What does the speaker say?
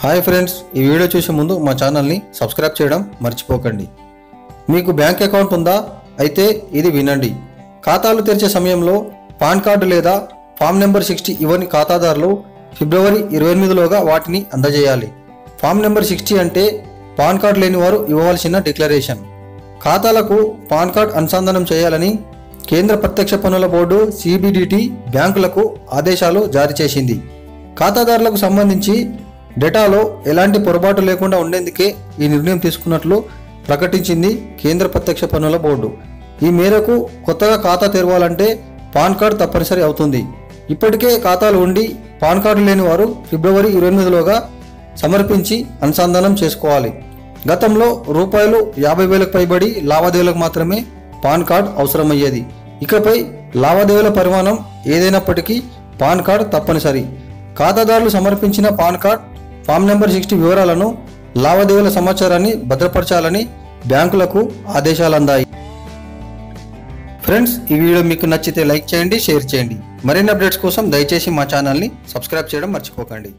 Hi friends, ఈ video చూసే ముందు మా ఛానల్ని సబ్స్క్రైబ్ చేయడం మర్చిపోకండి. మీకు బ్యాంక్ అకౌంట్ ఉందా? అయితే ఇది వినండి. ఖాతాలు తెరిచే సమయంలో పాన్ కార్డు లేదా ఫామ్ నెంబర్ 60 ఇవ్వని ఖాతాదారులు ఫిబ్రవరి 28లోగా వాటిని అందజేయాలి. ఫామ్ నెంబర్ 60 అంటే పాన్ కార్డు లేని వారు ఇవ్వవలసిన డిక్లరేషన్. ఖాతాలకు పాన్ కార్డు అనుసంధానం చేయాలని కేంద్ర ప్రత్యక్ష పన్నుల బోర్డు CBDT బ్యాంకులకు ఆదేశాలు జారీ చేసింది. ఖాతాదారులకు సంబంధించి డేటాలో ఎలాంటి పొరపాటు లేకుండా ఉండేందుకే ఈ నిర్ణయం తీసుకున్నట్లు ప్రకటించింది కేంద్ర ప్రత్యక్ష పన్నుల బోర్డు. ఈ మేరకు కొత్తగా ఖాతా తెరవాలంటే పాన్ కార్డు తప్పనిసరి అవుతుంది. ఇప్పటికే ఖాతాలు ఉండి పాన్ కార్డు లేని వారు ఫిబ్రవరి 28లోగా సమర్పించి అనుసంధానం చేసుకోవాలి. గతంలో రూపాయలు 50,000కు పైబడి లావాదేవీలకు మాత్రమే పాన్ కార్డు అవసరమయ్యేది. ఇకపై లావాదేవీల పరిమాణం ఏదైనప్పటికీ పాన్ కార్డు తప్పనిసరి. ఖాతాదారులు సమర్పించిన పాన్ కార్డు ఫామ్ నెంబర్ 60 వివరాలను లావాదేవీల సమాచారాన్ని భద్రపరచాలని బ్యాంకులకు ఆదేశాలు అందాయి. ఫ్రెండ్స్, ఈ వీడియో మీకు నచ్చితే లైక్ చేయండి, షేర్ చేయండి. మరిన్ని అప్డేట్స్ కోసం దయచేసి మా ఛానల్ని సబ్స్క్రైబ్ చేయడం మర్చిపోకండి.